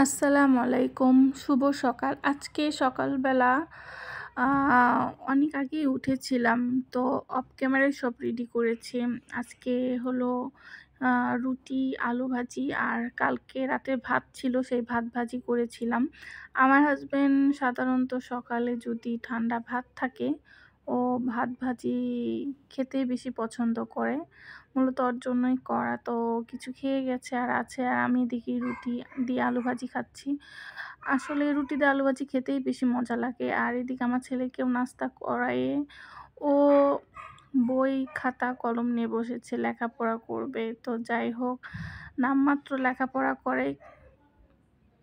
আসসালামু আলাইকুম, শুভ সকাল। আজকে সকালবেলা আ অনেক আগেই উঠেছিলাম। তো অফ ক্যামেরায় সব রেডি করেছি। আজকে হলো আ রুটি, আলু ভাজি আর কালকে রাতের ভাত ছিল, সেই ভাত ভাজি করেছিলাম। আমার হাসব্যান্ড সাধারণত সকালে যদি ঠান্ডা ভাত থাকে, ও ভাত ভাজি খেতেই বেশি পছন্দ করে। মূলত ওর জন্যই করা। তো কিছু খেয়ে গেছে আর আছে, আর আমি এদিকে রুটি দিয়ে আলু ভাজি খাচ্ছি। আসলে রুটি দিয়ে আলু ভাজি খেতেই বেশি মজা লাগে। আর এদিকে আমার ছেলেকেও নাস্তা করায়ে ও বই, খাতা, কলম নিয়ে বসেছে, লেখাপড়া করবে। তো যাই হোক, নামমাত্র লেখাপড়া করে।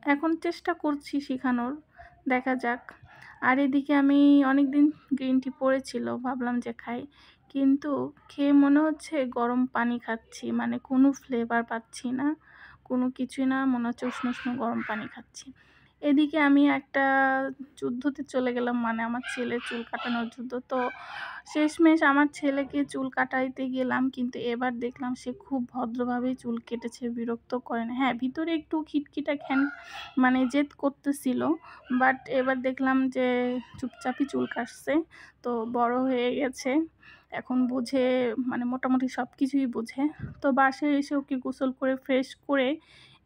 এখন চেষ্টা করছি শেখানোর, দেখা যাক। আর এদিকে আমি অনেকদিন গ্রিন টি পড়েছিল, ভাবলাম যে খাই। কিন্তু খেয়ে মনে হচ্ছে গরম পানি খাচ্ছি, মানে কোনো ফ্লেভার পাচ্ছি না, কোনো কিছুই না, মনে হচ্ছে উষ্ণ উষ্ণ গরম পানি খাচ্ছি। এদিকে আমি একটা যুদ্ধতে চলে গেলাম, মানে আমার ছেলের চুল কাটানোর যুদ্ধ। তো শেষমেশ আমার ছেলেকে চুল কাটাইতে গেলাম, কিন্তু এবার দেখলাম সে খুব ভদ্রভাবেই চুল কেটেছে, বিরক্ত করে না। হ্যাঁ, ভিতরে একটু খিটখিটা মানে জেদ করতেছিল, বাট এবার দেখলাম যে চুপচাপই চুল কাটছে। তো বড় হয়ে গেছে, এখন বোঝে, মানে মোটামুটি সব কিছুই বোঝে। তো বাসায় এসে ওকে গোসল করে ফ্রেশ করে,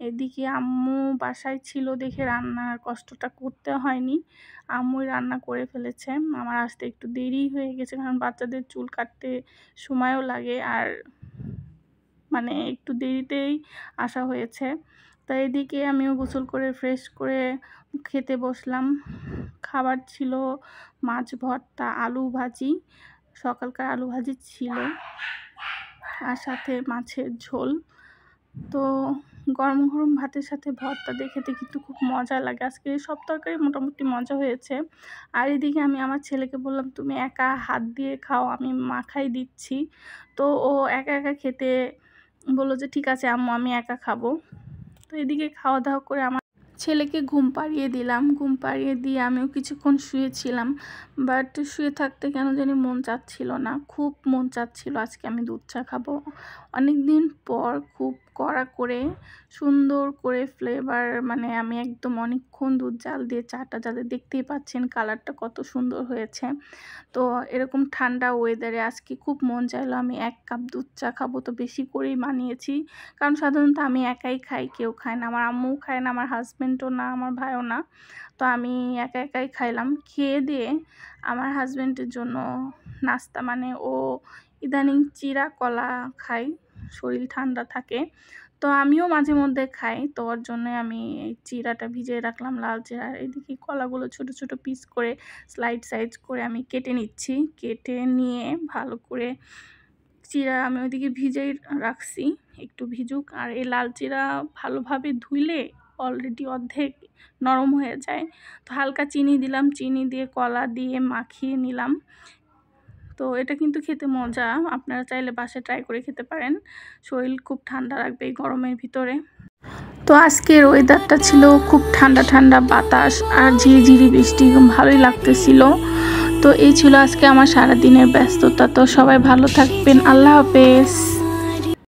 এদিকে আম্মু বাসায় ছিল দেখে রান্নার কষ্টটা করতে হয়নি, আম্মুই রান্না করে ফেলেছে। আমার আসতে একটু দেরি হয়ে গেছে, কারণ বাচ্চাদের চুল কাটতে সময়ও লাগে, আর মানে একটু দেরিতেই আসা হয়েছে। তো এদিকে আমিও গোসল করে ফ্রেশ করে খেতে বসলাম। খাবার ছিল মাছ ভর্তা, আলু ভাজি, সকালকার আলু ভাজি ছিল, আর সাথে মাছের ঝোল। তো গরম গরম ভাতের সাথে ভর্তা দিয়ে খেতে কিন্তু খুব মজা লাগে। আজকে সব তরকারি মোটামুটি মজা হয়েছে। আর এদিকে আমি আমার ছেলেকে বললাম, তুমি একা হাত দিয়ে খাও, আমি মাখাই দিচ্ছি। তো ও একা একা খেতে বললো যে ঠিক আছে আম্মু, আমি একা খাবো। তো এদিকে খাওয়া দাওয়া করে আমার ছেলেকে ঘুম পাড়িয়ে দিলাম। ঘুম পাড়িয়ে দিয়ে আমিও কিছুক্ষণ শুয়েছিলাম, বাট শুয়ে থাকতে কেন জানি মন চাচ্ছিল না, খুব মন চাচ্ছিল আজকে আমি দুধ চা খাবো। অনেক দিন পর খুব কড়া করে সুন্দর করে ফ্লেভার, মানে আমি একদম অনেকক্ষণ দুধ জাল দিয়ে চাটা, যাদের দেখতেই পাচ্ছেন কালারটা কত সুন্দর হয়েছে। তো এরকম ঠান্ডা ওয়েদারে আজকে খুব মন চাইলো আমি 1 কাপ দুধ চা খাবো। তো বেশি করেই বানিয়েছি, কারণ সাধারণত আমি একাই খাই, কেউ খায় না, আমার আম্মুও খায় না, আমার হাজব্যান্ডও না, আমার ভাইও না। তো আমি একা একাই খাইলাম। খেয়ে দিয়ে আমার হাজব্যান্ডের জন্য নাস্তা, মানে ও ইদানিং চিরা কলা খায়, শরীর ঠান্ডা থাকে। তো আমিও মাঝে মধ্যে খাই, তো ওর জন্য আমি এই চিরাটা ভিজিয়ে রাখলাম, লাল চিরা। এদিকে কলাগুলো ছোট ছোট পিস করে স্লাইড সাইজ করে আমি কেটে নিচ্ছি। কেটে নিয়ে ভালো করে চিরা আমি ওইদিকে ভিজেই রাখছি, একটু ভিজুক। আর এই লাল চিরা ভালোভাবে ধুইলে অলরেডি অর্ধেক নরম হয়ে যায়। তো হালকা চিনি দিলাম, চিনি দিয়ে কলা দিয়ে মাখিয়ে নিলাম। তো এটা কিন্তু খেতে মজা, আপনারা চাইলে বাসায় ট্রাই করে খেতে পারেন, শরীর খুব ঠান্ডা রাখবে এই গরমের ভিতরে। তো আজকের ওয়েদারটা ছিল খুব ঠান্ডা ঠান্ডা বাতাস আর ঝিরিঝিরি বৃষ্টি, ভালোই লাগতেছিল। তো এই ছিল আজকে আমার সারাদিনের ব্যস্ততা। তো সবাই ভালো থাকবেন, আল্লাহ হাফেজ।